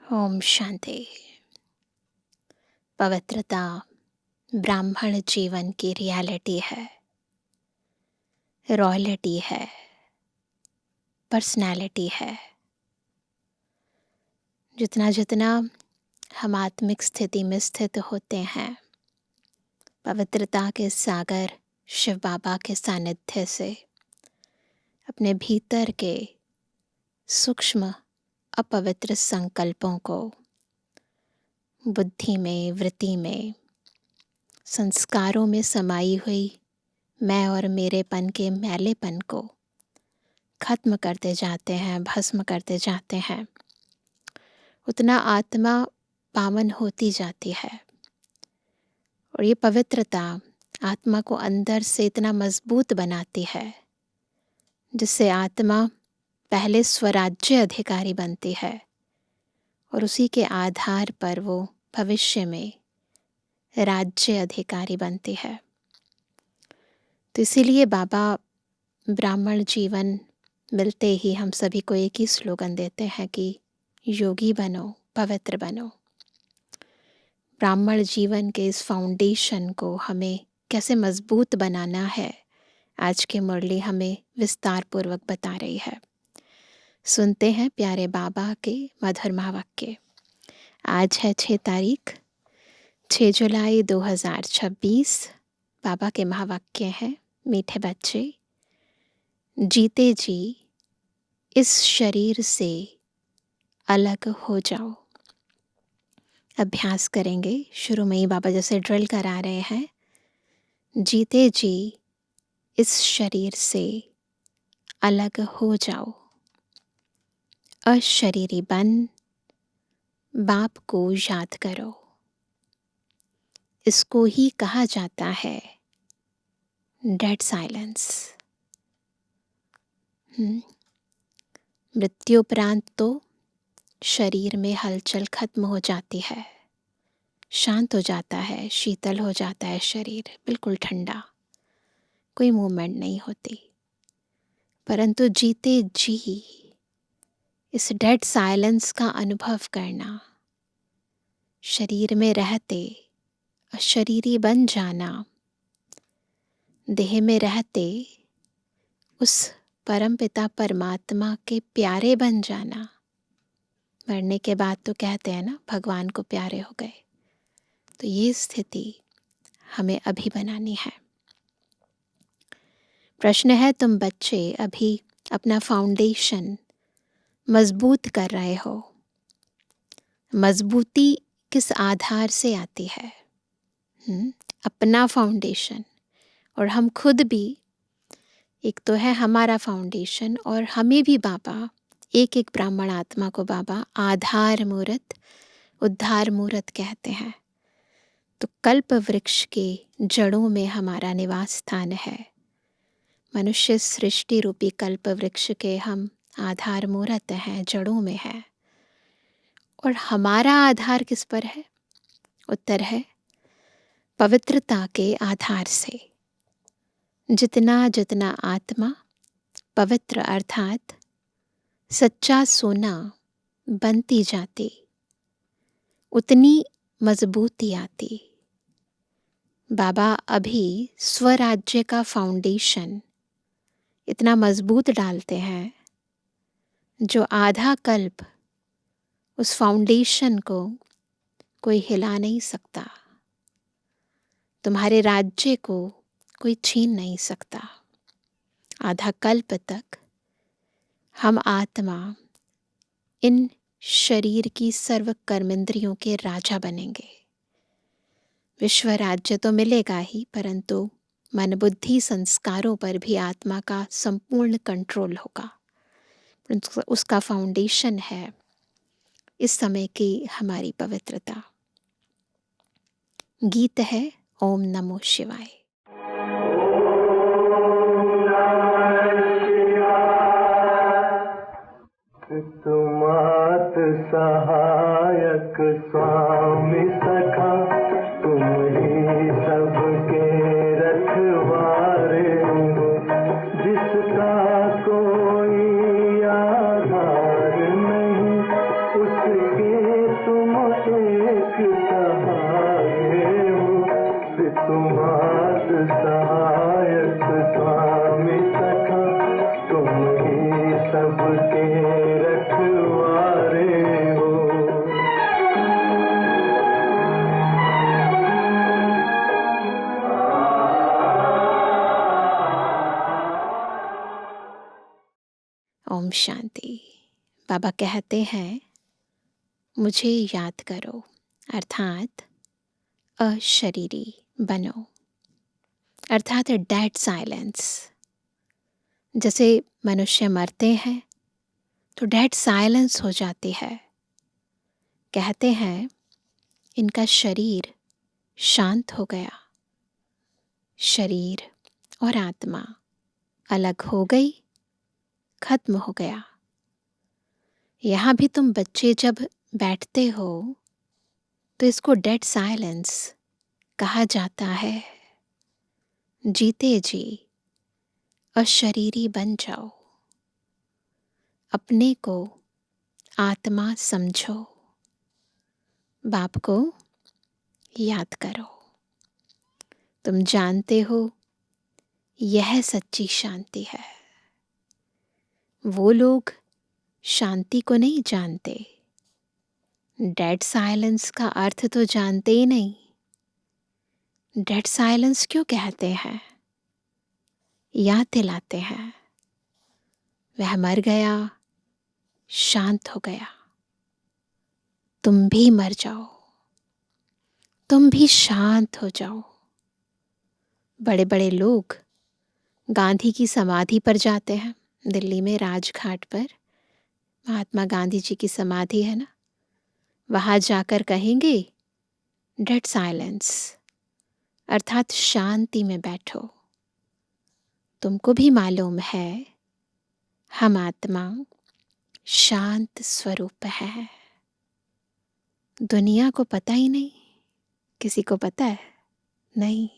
ओम शांति। पवित्रता ब्राह्मण जीवन की रियलिटी है, रॉयल्टी है, पर्सनालिटी है। जितना जितना हम आत्मिक स्थिति में स्थित होते हैं, पवित्रता के सागर शिव बाबा के सानिध्य से अपने भीतर के सूक्ष्म अपवित्र संकल्पों को बुद्धि में, वृत्ति में, संस्कारों में समाई हुई मैं और मेरेपन के मैलेपन को खत्म करते जाते हैं, भस्म करते जाते हैं, उतना आत्मा पावन होती जाती है। और ये पवित्रता आत्मा को अंदर से इतना मजबूत बनाती है जिससे आत्मा पहले स्वराज्य अधिकारी बनती है और उसी के आधार पर वो भविष्य में राज्य अधिकारी बनती है। तो इसीलिए बाबा ब्राह्मण जीवन मिलते ही हम सभी को एक ही स्लोगन देते हैं कि योगी बनो, पवित्र बनो। ब्राह्मण जीवन के इस फाउंडेशन को हमें कैसे मजबूत बनाना है, आज की मुरली हमें विस्तार पूर्वक बता रही है। सुनते हैं प्यारे बाबा के मधुर महावाक्य। आज है 6 तारीख, 6 जुलाई 2026। बाबा के महावाक्य हैं, मीठे बच्चे, जीते जी इस शरीर से अलग हो जाओ। अभ्यास करेंगे। शुरू में ही बाबा जैसे ड्रिल करा रहे हैं, जीते जी इस शरीर से अलग हो जाओ। अशरीरी बन बाप को याद करो। इसको ही कहा जाता है डेड साइलेंस। मृत्युपरांत तो शरीर में हलचल खत्म हो जाती है, शांत हो जाता है, शीतल हो जाता है शरीर, बिल्कुल ठंडा, कोई मूवमेंट नहीं होती। परंतु जीते जी इस डेड साइलेंस का अनुभव करना, शरीर में रहते अशरीरी बन जाना, देह में रहते उस परमपिता परमात्मा के प्यारे बन जाना। मरने के बाद तो कहते हैं ना, भगवान को प्यारे हो गए। तो ये स्थिति हमें अभी बनानी है। प्रश्न है, तुम बच्चे अभी अपना फाउंडेशन मजबूत कर रहे हो। मजबूती किस आधार से आती है? अपना फाउंडेशन। और हम खुद भी, एक तो है हमारा फाउंडेशन, और हमें भी बाबा, एक एक ब्राह्मण आत्मा को बाबा आधार मूर्त, उद्धार मूर्त कहते हैं। तो कल्प वृक्ष के जड़ों में हमारा निवास स्थान है। मनुष्य सृष्टि रूपी कल्प वृक्ष के हम आधार मूर्त हैं, जड़ों में है। और हमारा आधार किस पर है? उत्तर है पवित्रता के आधार से। जितना जितना आत्मा पवित्र अर्थात सच्चा सोना बनती जाती, उतनी मजबूती आती। बाबा अभी स्वराज्य का फाउंडेशन इतना मजबूत डालते हैं, जो आधा कल्प उस फाउंडेशन को कोई हिला नहीं सकता। तुम्हारे राज्य को कोई छीन नहीं सकता। आधा कल्प तक हम आत्मा इन शरीर की सर्व कर्मेंद्रियों के राजा बनेंगे। विश्व राज्य तो मिलेगा ही, परंतु मन बुद्धि संस्कारों पर भी आत्मा का संपूर्ण कंट्रोल होगा। उसका फाउंडेशन है इस समय की हमारी पवित्रता। गीत है ओम नमो शिवाय। तुमात सहायक स्वामी सखा, तुम ही सबके रखवारे हो। जिसका कोई आधार नहीं, उसके शांति। बाबा कहते हैं मुझे याद करो, अर्थात अशरीरी बनो, अर्थात डेड साइलेंस। जैसे मनुष्य मरते हैं तो डेड साइलेंस हो जाती है। कहते हैं इनका शरीर शांत हो गया, शरीर और आत्मा अलग हो गई, खत्म हो गया। यहाँ भी तुम बच्चे जब बैठते हो तो इसको डेड साइलेंस कहा जाता है। जीते जी अशरीरी बन जाओ, अपने को आत्मा समझो, बाप को याद करो। तुम जानते हो यह सच्ची शांति है। वो लोग शांति को नहीं जानते, डेड साइलेंस का अर्थ तो जानते ही नहीं। डेड साइलेंस क्यों कहते हैं? याद दिलाते हैं वह मर गया, शांत हो गया। तुम भी मर जाओ, तुम भी शांत हो जाओ। बड़े बड़े लोग गांधी की समाधि पर जाते हैं, दिल्ली में राजघाट पर महात्मा गांधी जी की समाधि है ना, वहां जाकर कहेंगे डेड साइलेंस, अर्थात शांति में बैठो। तुमको भी मालूम है हम आत्मा शांत स्वरूप है। दुनिया को पता ही नहीं। किसी को पता है? नहीं।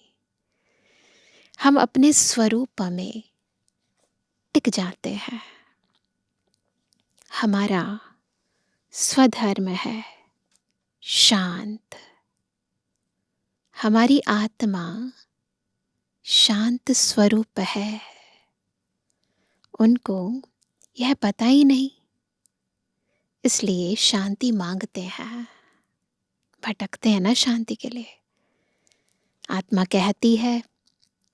हम अपने स्वरूप में टिक जाते हैं। हमारा स्वधर्म है शांत। हमारी आत्मा शांत स्वरूप है। उनको यह पता ही नहीं, इसलिए शांति मांगते हैं, भटकते हैं ना शांति के लिए। आत्मा कहती है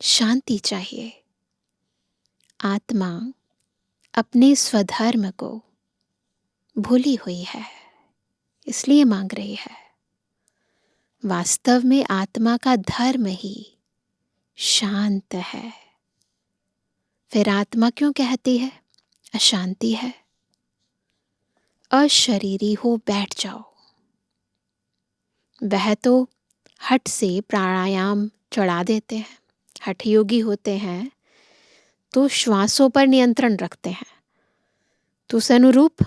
शांति चाहिए। आत्मा अपने स्वधर्म को भूली हुई है, इसलिए मांग रही है। वास्तव में आत्मा का धर्म ही शांत है। फिर आत्मा क्यों कहती है अशांति है? अशरीरी हो बैठ जाओ। वह तो हठ से प्राणायाम चढ़ा देते हैं। हठ योगी होते हैं तो श्वासों पर नियंत्रण रखते हैं, तो उस अनुरूप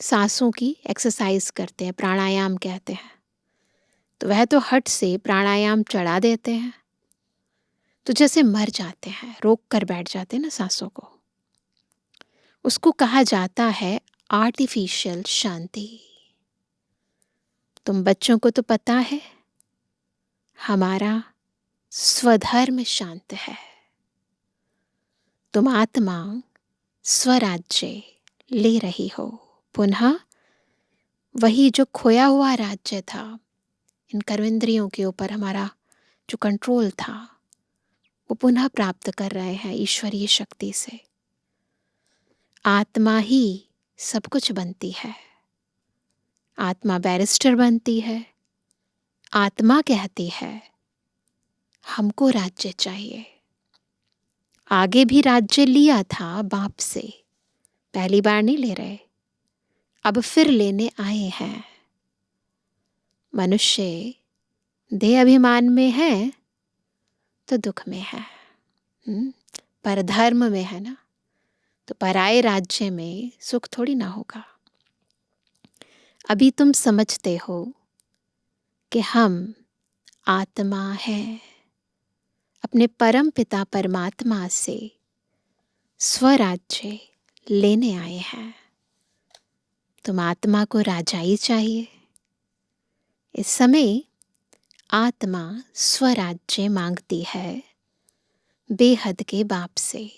सांसों की एक्सरसाइज करते हैं, प्राणायाम कहते हैं। तो वह तो हठ से प्राणायाम चढ़ा देते हैं, तो जैसे मर जाते हैं, रोक कर बैठ जाते हैं ना सांसों को। उसको कहा जाता है आर्टिफिशियल शांति। तुम बच्चों को तो पता है हमारा स्वधर्म शांत है। तुम आत्मा स्वराज्य ले रही हो, पुनः वही जो खोया हुआ राज्य था, इन कर्मेंद्रियों के ऊपर हमारा जो कंट्रोल था, वो पुनः प्राप्त कर रहे हैं ईश्वरीय शक्ति से। आत्मा ही सब कुछ बनती है। आत्मा बैरिस्टर बनती है। आत्मा कहती है हमको राज्य चाहिए। आगे भी राज्य लिया था बाप से, पहली बार नहीं ले रहे, अब फिर लेने आए हैं। मनुष्य देह अभिमान में है तो दुख में है, परधर्म में है ना, तो पराये राज्य में सुख थोड़ी ना होगा। अभी तुम समझते हो कि हम आत्मा हैं, अपने परम पिता परमात्मा से स्वराज्य लेने आए हैं। तुम आत्मा को राजाई चाहिए। इस समय आत्मा स्वराज्य मांगती है बेहद के बाप से।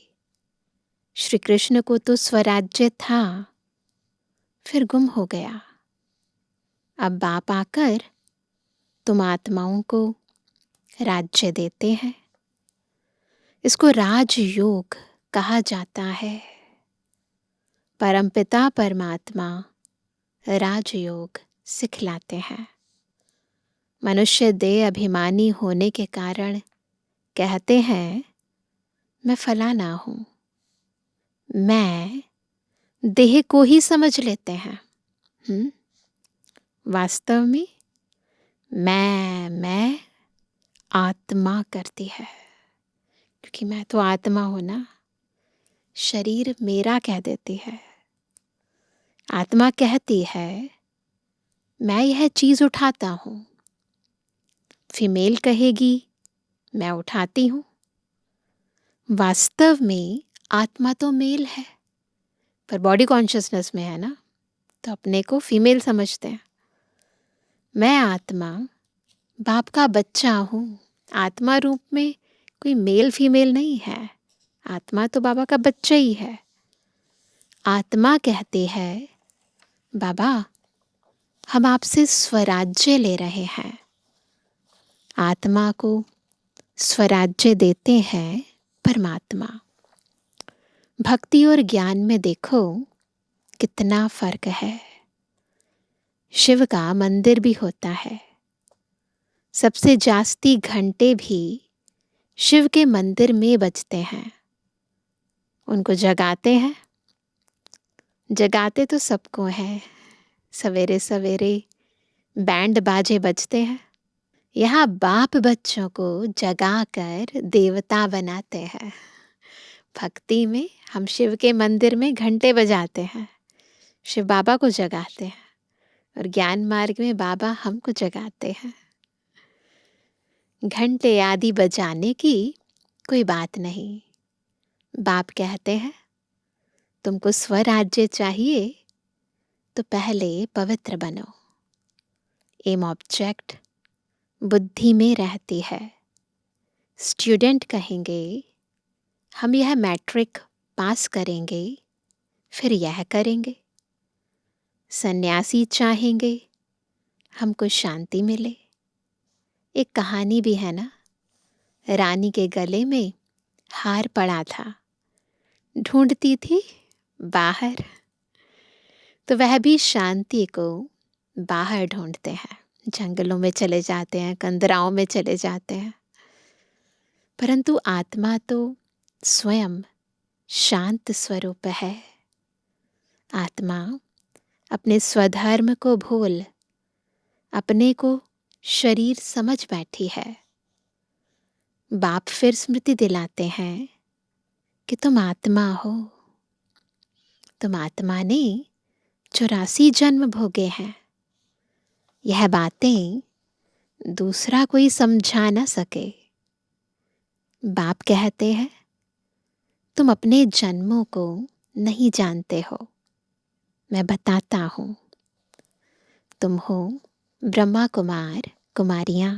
श्री कृष्ण को तो स्वराज्य था, फिर गुम हो गया। अब बाप आकर तुम आत्माओं को राज्य देते हैं। इसको राजयोग कहा जाता है। परमपिता परमात्मा राजयोग सिखलाते हैं। मनुष्य देह अभिमानी होने के कारण कहते हैं मैं फलाना हूँ, मैं देह को ही समझ लेते हैं। वास्तव में मैं आत्मा करती है, क्योंकि मैं तो आत्मा हूं ना। शरीर मेरा कह देती है, आत्मा कहती है मैं यह चीज उठाता हूं। फीमेल कहेगी मैं उठाती हूं। वास्तव में आत्मा तो मेल है, पर बॉडी कॉन्शियसनेस में है ना, तो अपने को फीमेल समझते हैं। मैं आत्मा बाप का बच्चा हूं। आत्मा रूप में कोई मेल फीमेल नहीं है, आत्मा तो बाबा का बच्चा ही है। आत्मा कहती है बाबा हम आपसे स्वराज्य ले रहे हैं। आत्मा को स्वराज्य देते हैं परमात्मा। भक्ति और ज्ञान में देखो कितना फर्क है। शिव का मंदिर भी होता है, सबसे जास्ती घंटे भी शिव के मंदिर में बजते हैं। उनको जगाते तो सबको है। सवेरे सवेरे बैंड बाजे बजते हैं। यहाँ बाप बच्चों को जगाकर देवता बनाते हैं। भक्ति में हम शिव के मंदिर में घंटे बजाते हैं, शिव बाबा को जगाते हैं, और ज्ञान मार्ग में बाबा हमको जगाते हैं। घंटे आदि बजाने की कोई बात नहीं। बाप कहते हैं तुमको स्वराज्य चाहिए तो पहले पवित्र बनो। एम ऑब्जेक्ट बुद्धि में रहती है। स्टूडेंट कहेंगे हम यह मैट्रिक पास करेंगे, फिर यह करेंगे। सन्यासी चाहेंगे हमको शांति मिले। एक कहानी भी है ना, रानी के गले में हार पड़ा था, ढूंढती थी बाहर। तो वह भी शांति को बाहर ढूंढते हैं, जंगलों में चले जाते हैं, कंदराओं में चले जाते हैं। परंतु आत्मा तो स्वयं शांत स्वरूप है। आत्मा अपने स्वधर्म को भूल अपने को शरीर समझ बैठी है। बाप फिर स्मृति दिलाते हैं कि तुम आत्मा हो। तुम आत्मा ने 84 जन्म भोगे हैं। यह बातें दूसरा कोई समझा न सके। बाप कहते हैं तुम अपने जन्मों को नहीं जानते हो, मैं बताता हूं। तुम हो ब्रह्मा कुमार कुमारियां।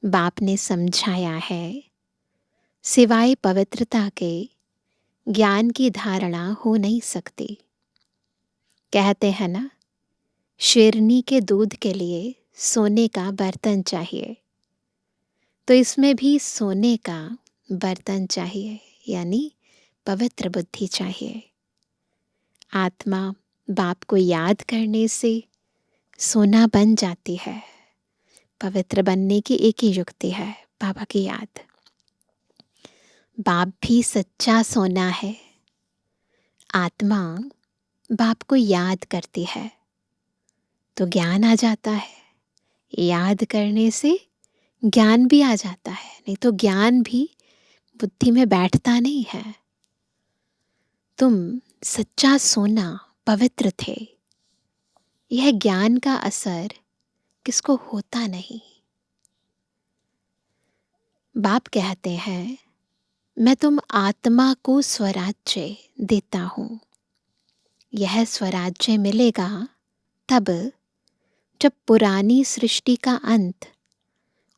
बाप ने समझाया है सिवाय पवित्रता के ज्ञान की धारणा हो नहीं सकती। कहते हैं ना, शेरनी के दूध के लिए सोने का बर्तन चाहिए, तो इसमें भी सोने का बर्तन चाहिए, यानी पवित्र बुद्धि चाहिए। आत्मा बाप को याद करने से सोना बन जाती है। पवित्र बनने की एक ही युक्ति है, बाबा की याद। बाप भी सच्चा सोना है। आत्मा बाप को याद करती है तो ज्ञान आ जाता है। याद करने से ज्ञान भी आ जाता है, नहीं तो ज्ञान भी बुद्धि में बैठता नहीं है। तुम सच्चा सोना पवित्र थे, यह ज्ञान का असर किसको होता नहीं। बाप कहते हैं मैं तुम आत्मा को स्वराज्य देता हूं। यह स्वराज्य मिलेगा तब जब पुरानी सृष्टि का अंत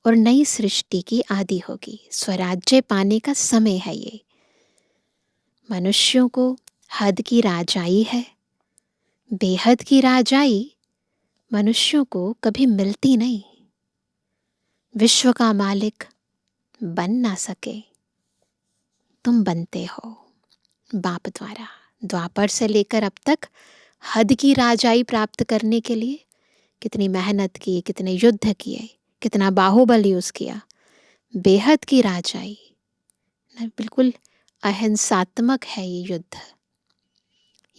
और नई सृष्टि की आदि होगी। स्वराज्य पाने का समय है ये। मनुष्यों को हद की राजाई है, बेहद की राजाई मनुष्यों को कभी मिलती नहीं। विश्व का मालिक बन ना सके, तुम बनते हो बाप द्वारा, द्वापर से लेकर अब तक हद की राजाई प्राप्त करने के लिए कितनी मेहनत की, कितने युद्ध किए, कितना बाहुबल यूज किया। बेहद की राजाई, बिल्कुल अहिंसात्मक है ये युद्ध।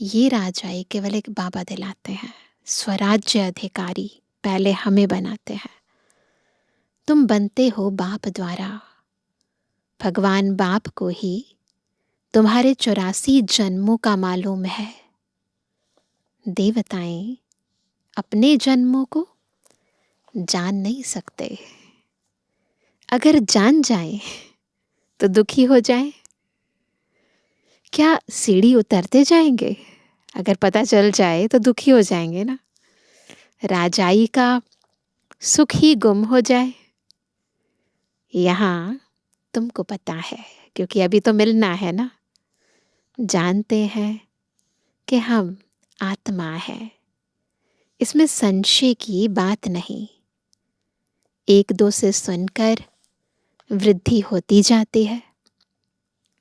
ये राजाई केवल एक बाबा दिलाते हैं, स्वराज्य अधिकारी पहले हमें बनाते हैं। तुम बनते हो बाप द्वारा। भगवान बाप को ही तुम्हारे 84 जन्मों का मालूम है। देवताएं अपने जन्मों को जान नहीं सकते। अगर जान जाए तो दुखी हो जाए। क्या सीढ़ी उतरते जाएंगे? अगर पता चल जाए तो दुखी हो जाएंगे ना। राजाई का सुख ही गुम हो जाए। यहाँ तुमको पता है, क्योंकि अभी तो मिलना है ना। जानते हैं कि हम आत्मा है, इसमें संशय की बात नहीं। एक दो से सुनकर वृद्धि होती जाती है।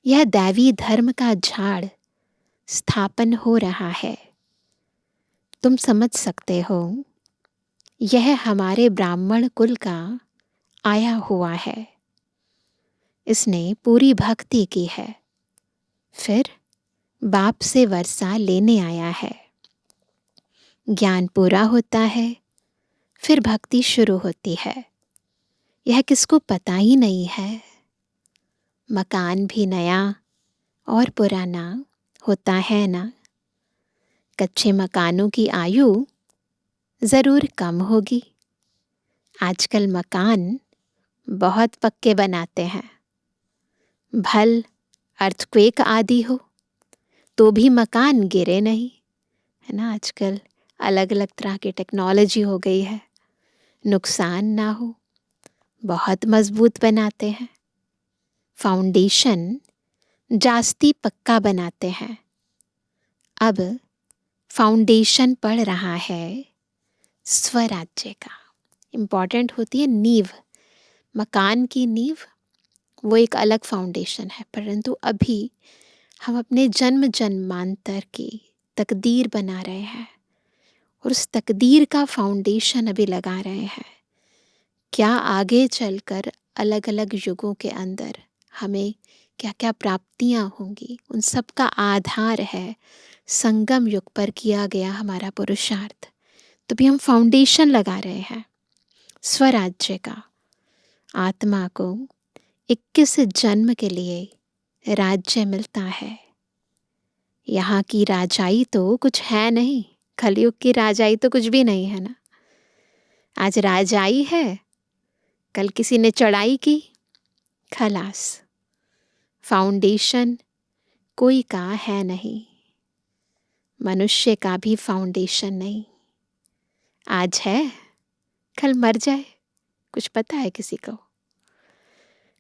यह दैवी धर्म का झाड़ स्थापन हो रहा है। तुम समझ सकते हो, यह हमारे ब्राह्मण कुल का आया हुआ है। इसने पूरी भक्ति की है, फिर बाप से वर्षा लेने आया है। ज्ञान पूरा होता है, फिर भक्ति शुरू होती है। यह किसको पता ही नहीं है। मकान भी नया और पुराना होता है ना। कच्चे मकानों की आयु जरूर कम होगी। आजकल मकान बहुत पक्के बनाते हैं। भल अर्थक्वेक आदि हो तो भी मकान गिरे नहीं, है ना। आजकल अलग अलग तरह की टेक्नोलॉजी हो गई है। नुकसान ना हो, बहुत मजबूत बनाते हैं। फाउंडेशन जास्ती पक्का बनाते हैं। अब फाउंडेशन पड़ रहा है स्वराज्य का। इम्पॉर्टेंट होती है नींव। मकान की नींव वो एक अलग फाउंडेशन है, परंतु अभी हम अपने जन्म जन्मांतर की तकदीर बना रहे हैं और उस तकदीर का फाउंडेशन अभी लगा रहे हैं। क्या आगे चलकर अलग अलग युगों के अंदर हमें क्या क्या प्राप्तियां होंगी, उन सब का आधार है संगम युग पर किया गया हमारा पुरुषार्थ। तो भी हम फाउंडेशन लगा रहे हैं स्वराज्य का। आत्मा को 21 जन्म के लिए राज्य मिलता है। यहाँ की राजाई तो कुछ है नहीं, कलयुग की राजाई तो कुछ भी नहीं है ना। आज राजाई है, कल किसी ने चढ़ाई की, खलास। फाउंडेशन कोई का है नहीं, मनुष्य का भी फाउंडेशन नहीं। आज है, कल मर जाए, कुछ पता है किसी को?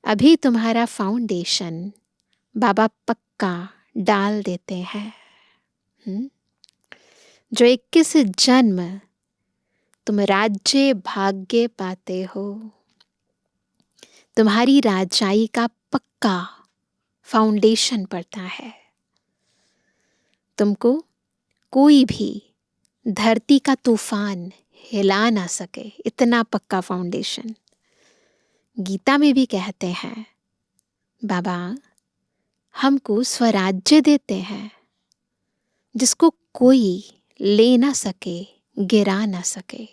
अभी तुम्हारा फाउंडेशन बाबा पक्का डाल देते हैं। जो 21 जन्म तुम राज्य भाग्य पाते हो, तुम्हारी राजाई का पक्का फाउंडेशन पड़ता है। तुमको कोई भी धरती का तूफान हिला ना सके, इतना पक्का फाउंडेशन। गीता में भी कहते हैं बाबा हमको स्वराज्य देते हैं जिसको कोई ले ना सके, गिरा ना सके।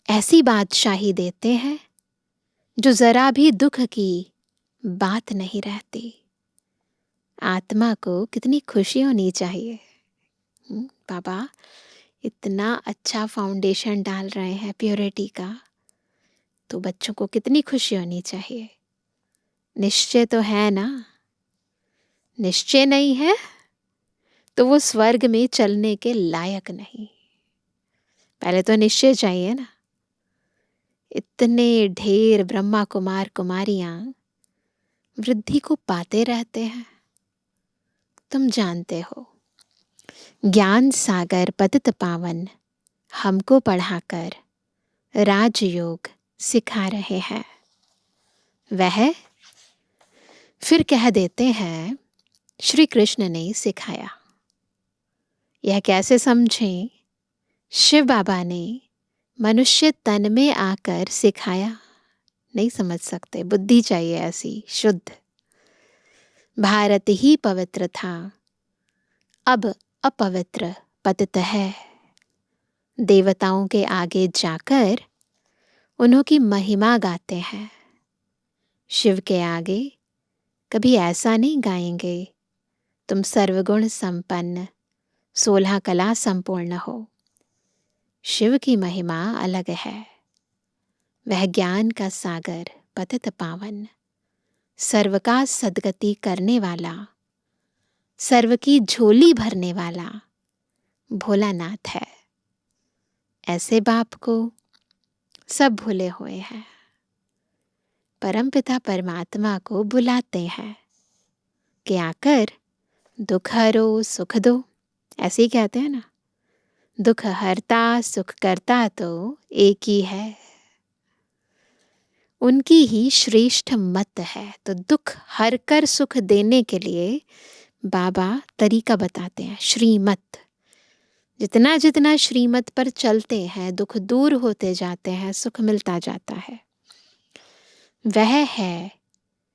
ऐसी बादशाही देते हैं जो जरा भी दुख की बात नहीं रहती। आत्मा को कितनी खुशी होनी चाहिए। बाबा इतना अच्छा फाउंडेशन डाल रहे हैं प्योरिटी का, तो बच्चों को कितनी खुशी होनी चाहिए। निश्चय तो है ना। निश्चय नहीं है तो वो स्वर्ग में चलने के लायक नहीं। पहले तो निश्चय चाहिए ना। इतने ढेर ब्रह्मा कुमार कुमारियां वृद्धि को पाते रहते हैं। तुम जानते हो ज्ञान सागर पतित पावन हमको पढ़ाकर राजयोग सिखा रहे हैं। वह फिर कह देते हैं श्री कृष्ण ने सिखाया। यह कैसे समझें? शिव बाबा ने मनुष्य तन में आकर सिखाया। नहीं समझ सकते, बुद्धि चाहिए ऐसी शुद्ध। भारत ही पवित्र था, अब अपवित्र पतित है। देवताओं के आगे जाकर उन्हों की महिमा गाते हैं। शिव के आगे कभी ऐसा नहीं गाएंगे, तुम सर्वगुण संपन्न 16 कला संपूर्ण हो। शिव की महिमा अलग है। वह ज्ञान का सागर, पतित पावन, सर्व का सद्गति करने वाला, सर्व की झोली भरने वाला भोलानाथ है। ऐसे बाप को सब भूले हुए हैं। परमपिता परमात्मा को बुलाते हैं कि आकर दुख हरो सुख दो। ऐसे ही कहते हैं ना, दुख हरता सुख करता तो एक ही है। उनकी ही श्रेष्ठ मत है। तो दुख हर कर सुख देने के लिए बाबा तरीका बताते हैं, श्रीमत। जितना जितना श्रीमत पर चलते हैं दुख दूर होते जाते हैं, सुख मिलता जाता है। वह है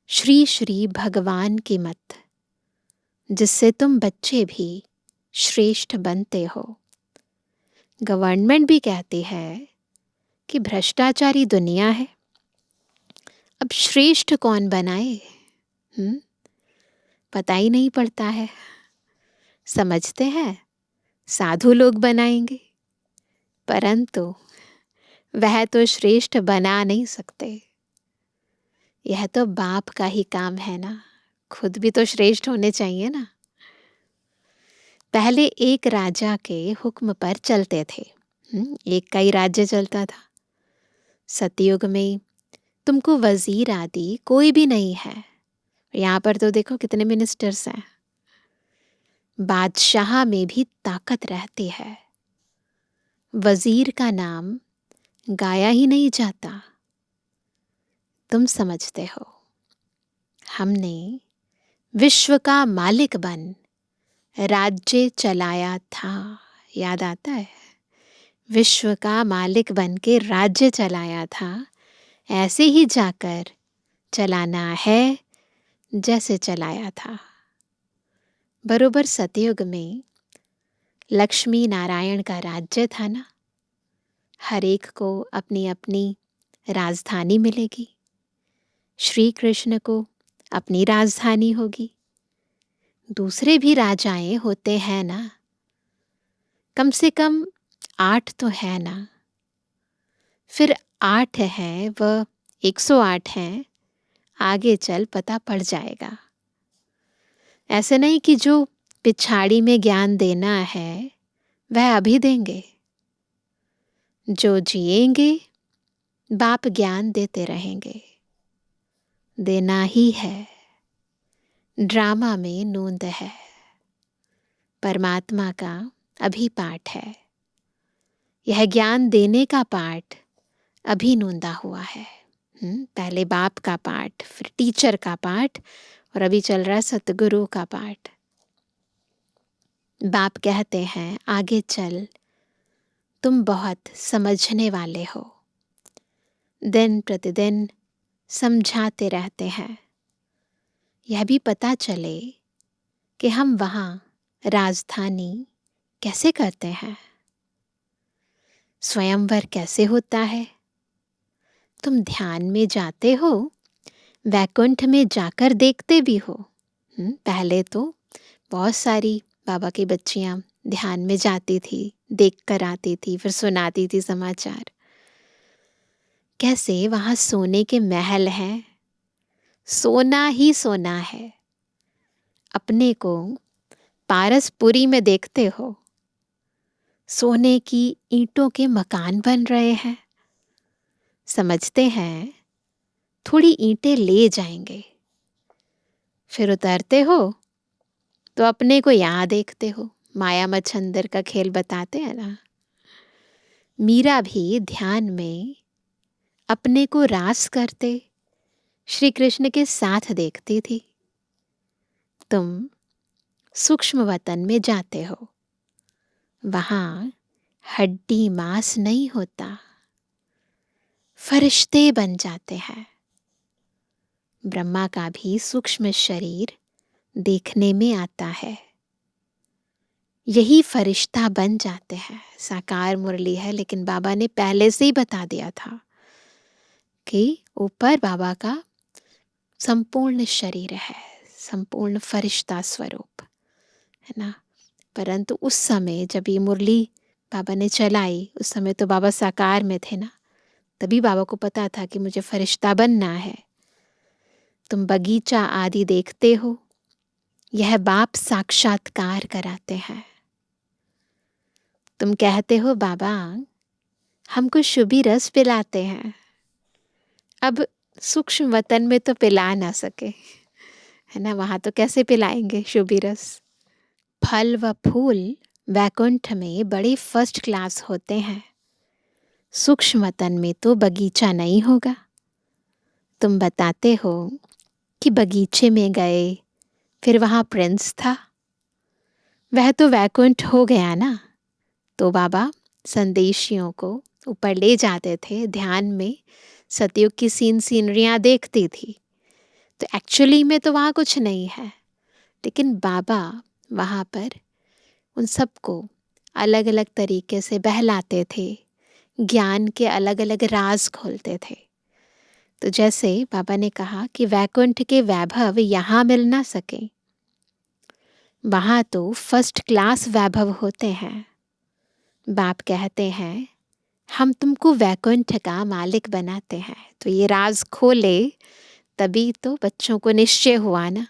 श्री श्री भगवान की मत, जिससे तुम बच्चे भी श्रेष्ठ बनते हो। गवर्नमेंट भी कहती है कि भ्रष्टाचारी दुनिया है, अब श्रेष्ठ कौन बनाए? पता ही नहीं पड़ता है। समझते हैं साधु लोग बनाएंगे, परंतु वह तो श्रेष्ठ बना नहीं सकते। यह तो बाप का ही काम है ना, खुद भी तो श्रेष्ठ होने चाहिए ना। पहले एक राजा के हुक्म पर चलते थे। एक का ही राज्य चलता था। सतयुग में तुमको वजीर आदि कोई भी नहीं है। यहाँ पर तो देखो कितने मिनिस्टर्स हैं। बादशाह में भी ताकत रहती है। वजीर का नाम गाया ही नहीं जाता। तुम समझते हो, हमने विश्व का मालिक बन राज्य चलाया था। याद आता है? विश्व का मालिक बन के राज्य चलाया था। ऐसे ही जाकर चलाना है जैसे चलाया था। बरोबर सतयुग में लक्ष्मी नारायण का राज्य था ना। हर एक को अपनी अपनी राजधानी मिलेगी। श्री कृष्ण को अपनी राजधानी होगी। दूसरे भी राजाएं होते हैं ना, कम से कम 8 तो है ना। फिर 8 है वह 108 हैं, आगे चल पता पड़ जाएगा। ऐसे नहीं कि जो पिछाड़ी में ज्ञान देना है वह अभी देंगे। जो जिएंगे बाप ज्ञान देते रहेंगे। देना ही है। ड्रामा में नूंद है। परमात्मा का अभी पाठ है। यह ज्ञान देने का पाठ अभी नूंदा हुआ है। पहले बाप का पाठ, फिर टीचर का पाठ, और अभी चल रहा है सतगुरु का पाठ। बाप कहते हैं आगे चल, तुम बहुत समझने वाले हो। दिन प्रतिदिन समझाते रहते हैं। यह भी पता चले कि हम वहाँ राजधानी कैसे करते हैं, स्वयंवर कैसे होता है। तुम ध्यान में जाते हो, वैकुंठ में जाकर देखते भी हो। पहले तो बहुत सारी बाबा की बच्चियां ध्यान में जाती थी, देख कर आती थी, फिर सुनाती थी समाचार। कैसे वहां सोने के महल हैं, सोना ही सोना है। अपने को पारसपुरी में देखते हो, सोने की ईंटों के मकान बन रहे हैं। समझते हैं थोड़ी ईंटें ले जाएंगे, फिर उतरते हो तो अपने को यहाँ देखते हो। माया मच्छंदर का खेल बताते हैं ना। मीरा भी ध्यान में अपने को रास करते श्री कृष्ण के साथ देखती थी। तुम सूक्ष्म वतन में जाते हो, वहां हड्डी मांस नहीं होता, फरिश्ते बन जाते हैं। ब्रह्मा का भी सूक्ष्म शरीर देखने में आता है, यही फरिश्ता बन जाते हैं। साकार मुरली है, लेकिन बाबा ने पहले से ही बता दिया था कि ऊपर बाबा का संपूर्ण शरीर है, संपूर्ण फरिश्ता स्वरूप है ना। परंतु उस समय जब ये मुरली बाबा ने चलाई, उस समय तो बाबा साकार में थे ना, तभी बाबा को पता था कि मुझे फरिश्ता बनना है। तुम बगीचा आदि देखते हो, यह बाप साक्षात्कार कराते हैं। तुम कहते हो बाबा हमको शुभी रस पिलाते हैं, अब सूक्ष्म वतन में तो पिला ना सके, है ना, वहां तो कैसे पिलाएंगे शुभी रस। फल व फूल वैकुंठ में बड़े फर्स्ट क्लास होते हैं, सूक्ष्म वतन में तो बगीचा नहीं होगा। तुम बताते हो कि बगीचे में गए, फिर वहां प्रिंस था, वह तो वैकुंठ हो गया ना। तो बाबा संदेशियों को ऊपर ले जाते थे, ध्यान में सतयुग की सीनरियां देखती थी। तो एक्चुअली में तो वहाँ कुछ नहीं है, लेकिन बाबा वहाँ पर उन सबको अलग अलग तरीके से बहलाते थे, ज्ञान के अलग अलग राज खोलते थे। तो जैसे बाबा ने कहा कि वैकुंठ के वैभव यहाँ मिल ना सके, वहाँ तो फर्स्ट क्लास वैभव होते हैं। बाप कहते हैं हम तुमको वैकुंठ का मालिक बनाते हैं। तो ये राज खोले तभी तो बच्चों को निश्चय हुआ ना,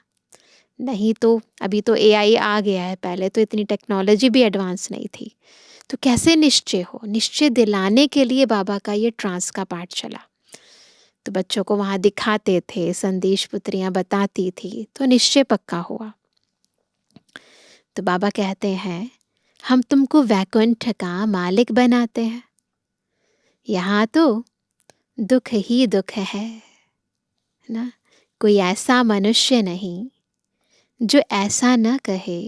नहीं तो अभी तो एआई आ गया है, पहले तो इतनी टेक्नोलॉजी भी एडवांस नहीं थी। तो कैसे निश्चय हो? निश्चय दिलाने के लिए बाबा का ये ट्रांस का पाठ चला। तो बच्चों को वहाँ दिखाते थे, संदेश पुत्रियाँ बताती थी, तो निश्चय पक्का हुआ। तो बाबा कहते हैं हम तुमको वैकुंठ का मालिक बनाते हैं, यहाँ तो दुख ही दुख है ना। कोई ऐसा मनुष्य नहीं जो ऐसा न कहे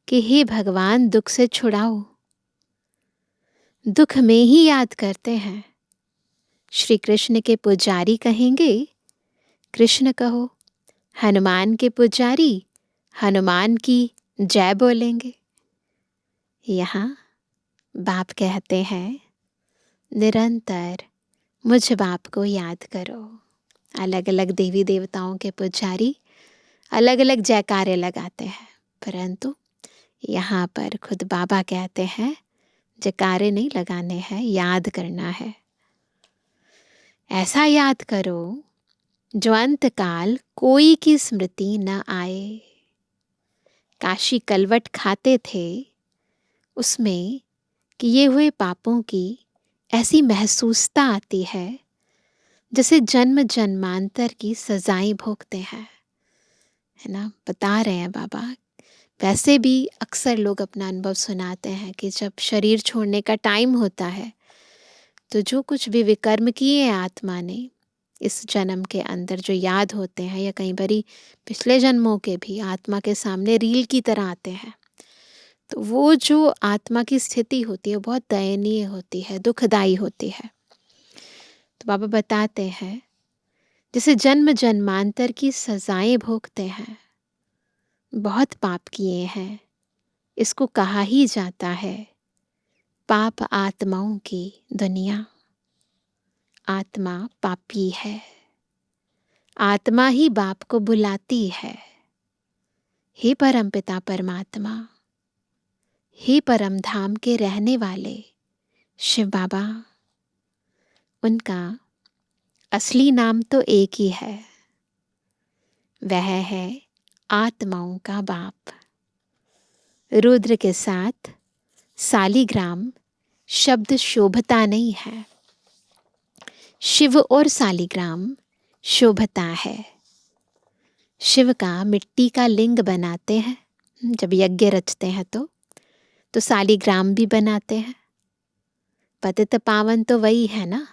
कि हे भगवान दुख से छुड़ाओ। दुख में ही याद करते हैं। श्री कृष्ण के पुजारी कहेंगे कृष्ण कहो, हनुमान के पुजारी हनुमान की जय बोलेंगे। यहाँ बाप कहते हैं निरंतर मुझ बाप को याद करो। अलग अलग देवी देवताओं के पुजारी अलग अलग जयकारे लगाते हैं, परंतु यहाँ पर खुद बाबा कहते हैं जयकारे नहीं लगाने हैं, याद करना है। ऐसा याद करो जो अंतकाल कोई की स्मृति न आए। काशी कलवट खाते थे, उसमें किए हुए पापों की ऐसी महसूसता आती है जैसे जन्म जन्मांतर की सजाएं भोगते हैं, है ना। बता रहे हैं बाबा, वैसे भी अक्सर लोग अपना अनुभव सुनाते हैं कि जब शरीर छोड़ने का टाइम होता है तो जो कुछ भी विकर्म किए हैं आत्मा ने इस जन्म के अंदर जो याद होते हैं, या कई बारी पिछले जन्मों के भी आत्मा के सामने रील की तरह आते हैं, तो वो जो आत्मा की स्थिति होती है बहुत दयनीय होती है, दुखदाई होती है। तो बाबा बताते हैं जैसे जन्म जन्मांतर की सजाएं भोगते हैं, बहुत पाप किए हैं, इसको कहा ही जाता है पाप आत्माओं की दुनिया। आत्मा पापी है, आत्मा ही बाप को बुलाती है, हे परमपिता परमात्मा, हे परम धाम के रहने वाले शिव बाबा। उनका असली नाम तो एक ही है, वह है आत्माओं का बाप। रुद्र के साथ सालीग्राम शब्द शोभता नहीं है, शिव और सालीग्राम शोभता है। शिव का मिट्टी का लिंग बनाते हैं, जब यज्ञ रचते हैं तो सालीग्राम भी बनाते हैं। पतित पावन तो वही है ना।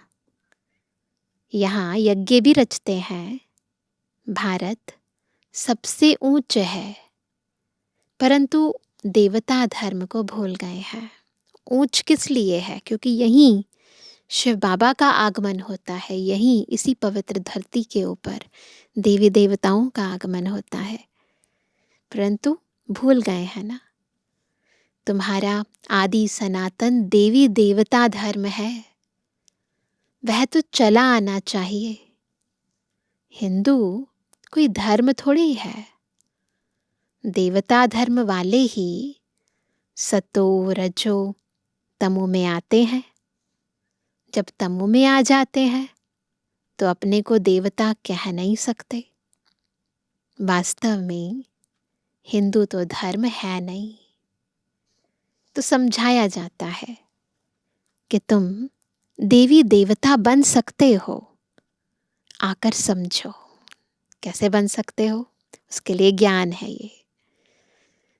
यहाँ यज्ञ भी रचते हैं। भारत सबसे ऊंच है, परंतु देवता धर्म को भूल गए हैं। ऊंच किस लिए है? क्योंकि यहीं शिव बाबा का आगमन होता है, यहीं इसी पवित्र धरती के ऊपर देवी देवताओं का आगमन होता है, परंतु भूल गए हैं ना। तुम्हारा आदि सनातन देवी देवता धर्म है, वह तो चला आना चाहिए। हिंदू कोई धर्म थोड़ी है। देवता धर्म वाले ही सतो रजो तमो में आते हैं। जब तमो में आ जाते हैं तो अपने को देवता कह नहीं सकते। वास्तव में हिंदू तो धर्म है नहीं। तो समझाया जाता है कि तुम देवी देवता बन सकते हो, आकर समझो। कैसे बन सकते हो? उसके लिए ज्ञान है ये।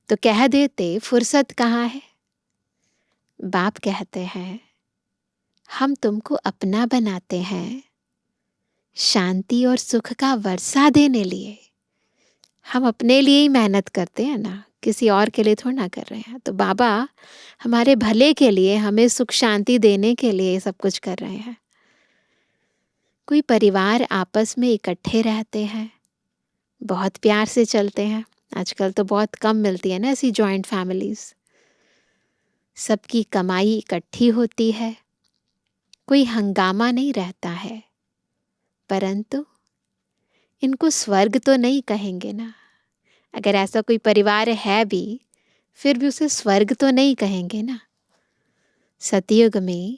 तो कह देते फुर्सत कहाँ है। बाप कहते हैं हम तुमको अपना बनाते हैं शांति और सुख का वर्षा देने लिए। हम अपने लिए ही मेहनत करते हैं ना, किसी और के लिए थोड़ा ना कर रहे हैं। तो बाबा हमारे भले के लिए, हमें सुख शांति देने के लिए ये सब कुछ कर रहे हैं। कोई परिवार आपस में इकट्ठे रहते हैं, बहुत प्यार से चलते हैं। आजकल तो बहुत कम मिलती है ना ऐसी जॉइंट फैमिलीज। सबकी कमाई इकट्ठी होती है, कोई हंगामा नहीं रहता है। परंतु इनको स्वर्ग तो नहीं कहेंगे ना। अगर ऐसा कोई परिवार है भी, फिर भी उसे स्वर्ग तो नहीं कहेंगे ना। सतयुग में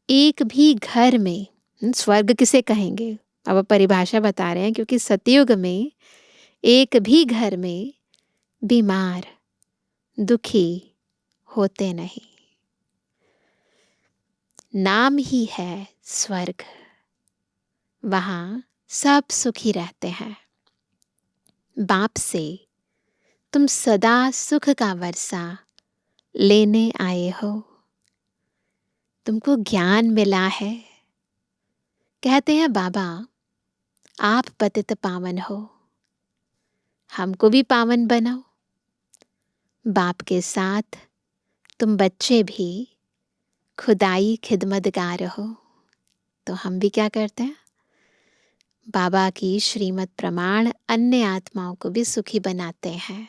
एक भी घर में स्वर्ग किसे कहेंगे? अब परिभाषा बता रहे हैं, क्योंकि सतयुग में एक भी घर में बीमार दुखी होते नहीं। नाम ही है स्वर्ग, वहां सब सुखी रहते हैं। बाप से तुम सदा सुख का वर्षा लेने आए हो। तुमको ज्ञान मिला है। कहते हैं बाबा आप पतित पावन हो, हमको भी पावन बनाओ। बाप के साथ तुम बच्चे भी खुदाई खिदमतगार हो। तो हम भी क्या करते हैं? बाबा की श्रीमत प्रमाण अन्य आत्माओं को भी सुखी बनाते हैं।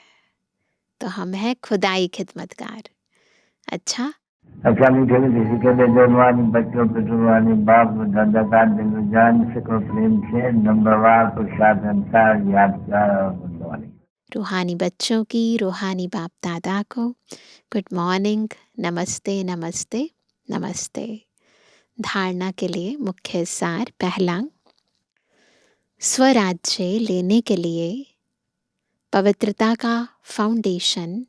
तो हम हैं खुदाई खिदमतगार। अच्छा मीठे मीठे सिकंदर जवानी बच्चों पे जुबानी बाप दादा का दिल जान सको प्रेम से नंबरवार प्रसाद अंसार यादगार और बुद्धवानी। रूहानी बच्चों की, रूहानी बाप दादा को गुड मॉर्निंग, नमस्ते नमस्ते नमस्ते। धारणा के लिए मुख्य सार। पहला, स्वराज्य लेने के लिए पवित्रता का फाउंडेशन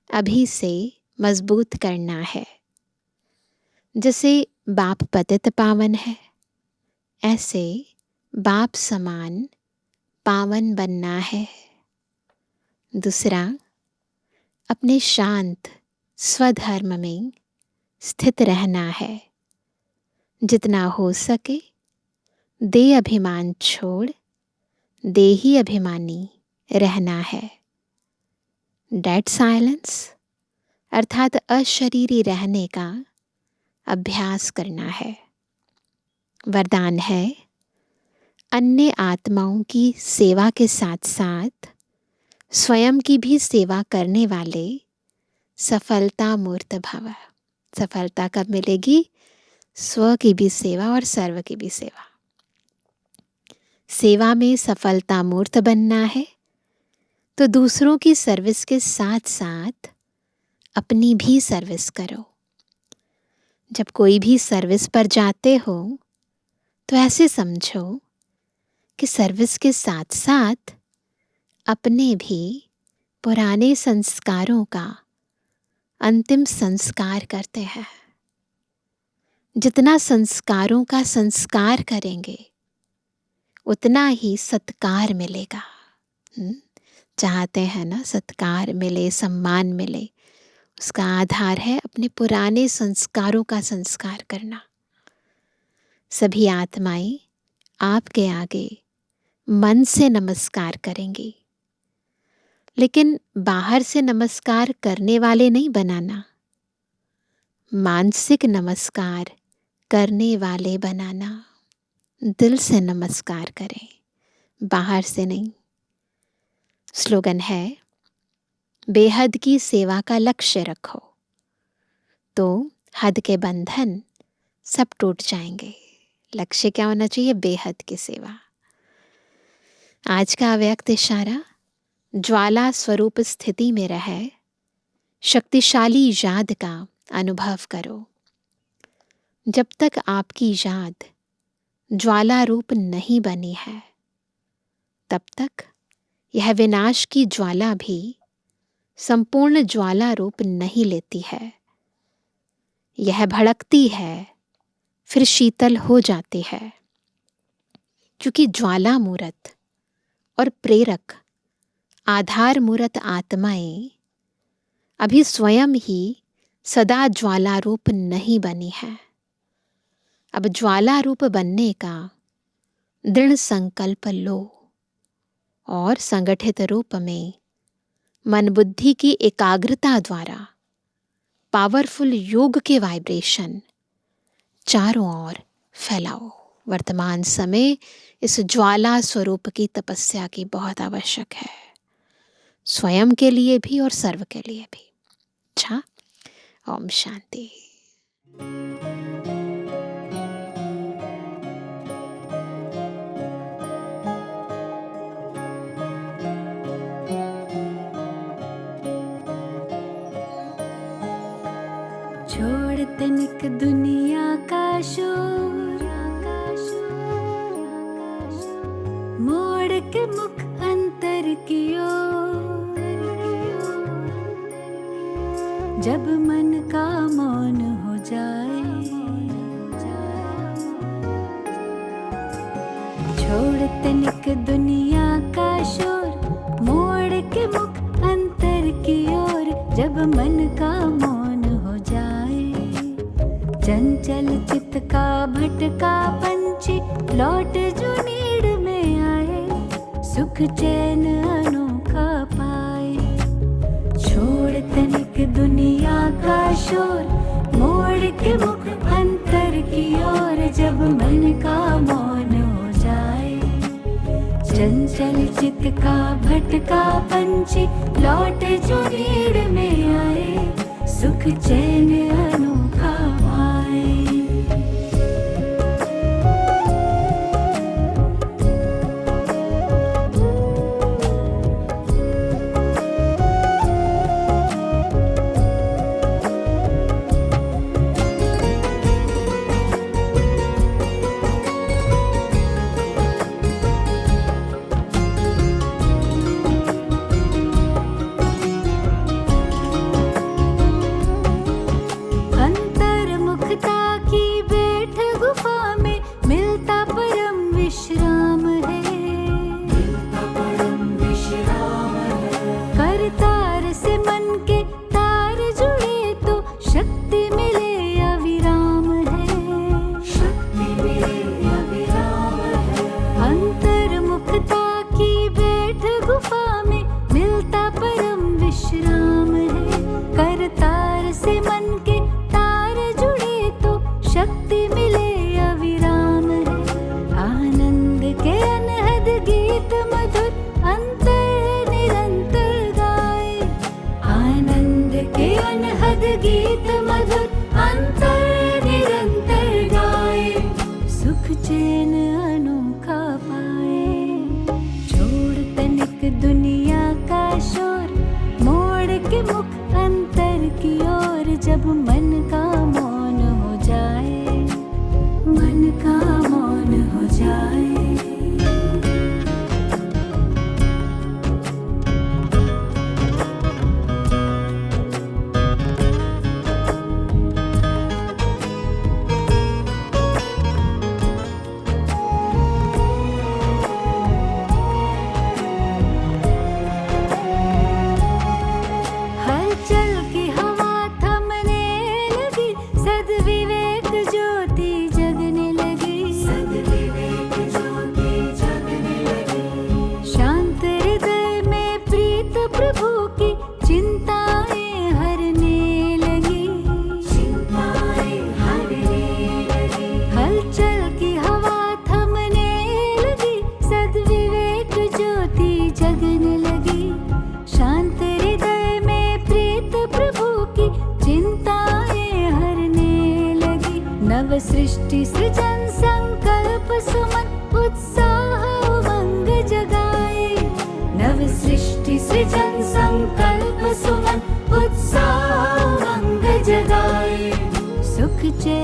अभी से मजबूत करना है। जैसे बाप पतित पावन है, ऐसे बाप समान पावन बनना है। दूसरा, अपने शांत स्वधर्म में स्थित रहना है। जितना हो सके देह अभिमान छोड़ देही अभिमानी रहना है। डेड साइलेंस अर्थात अशरीरी रहने का अभ्यास करना है। वरदान है अन्य आत्माओं की सेवा के साथ साथ स्वयं की भी सेवा करने वाले सफलता मूर्त भव। सफलता कब मिलेगी? स्व की भी सेवा और सर्व की भी सेवा। सेवा में सफलता मूर्त बनना है तो दूसरों की सर्विस के साथ साथ अपनी भी सर्विस करो। जब कोई भी सर्विस पर जाते हो तो ऐसे समझो कि सर्विस के साथ साथ अपने भी पुराने संस्कारों का अंतिम संस्कार करते हैं। जितना संस्कारों का संस्कार करेंगे उतना ही सत्कार मिलेगा। चाहते हैं ना सत्कार मिले, सम्मान मिले, उसका आधार है अपने पुराने संस्कारों का संस्कार करना। सभी आत्माएं आपके आगे मन से नमस्कार करेंगी। लेकिन बाहर से नमस्कार करने वाले नहीं बनाना, मानसिक नमस्कार करने वाले बनाना। दिल से नमस्कार करें, बाहर से नहीं। स्लोगन है, बेहद की सेवा का लक्ष्य रखो तो हद के बंधन सब टूट जाएंगे। लक्ष्य क्या होना चाहिए? बेहद की सेवा। आज का अव्यक्त इशारा, ज्वाला स्वरूप स्थिति में रहे शक्तिशाली याद का अनुभव करो। जब तक आपकी याद ज्वाला रूप नहीं बनी है, तब तक यह विनाश की ज्वाला भी संपूर्ण ज्वाला रूप नहीं लेती है। यह भड़कती है, फिर शीतल हो जाती है, क्योंकि ज्वाला मूर्त और प्रेरक आधार मूर्त आत्माएं अभी स्वयं ही सदा ज्वाला रूप नहीं बनी है। अब ज्वाला रूप बनने का दृढ़ संकल्प लो और संगठित रूप में मन बुद्धि की एकाग्रता द्वारा पावरफुल योग के वाइब्रेशन चारों ओर फैलाओ। वर्तमान समय इस ज्वाला स्वरूप की तपस्या की बहुत आवश्यक है, स्वयं के लिए भी और सर्व के लिए भी। अच्छा, ओम शांति। छोड़ तनिक दुनिया का शोर, मोड़ के मुख अंतर की ओर, जब मन का मौन हो जाए, छोड़ तनिक दुनिया का शोर, मोड़ के मुख अंतर की ओर, जब मन का मौन हो जाए। चंचल चित्त का भटका पंछी लौट जो नीड़ में आए, सुख चैन अनोखा पाए। छोड़ तनिक दुनिया का शोर, मोड़ के मुख अंतर की ओर, जब मन का मौन हो जाए। चंचल चित्त का भटका पंछी लौट जो नीड़ में आए, सुख चैन अनोखा पाए। दुनिया का शोर, मोड़ के नव सृष्टि सृजन संकल्प सुमन उत्साह उमंग जगाए। नव सृष्टि सृजन संकल्प सुमन उत्साह उमंग जगाए। सुख चैन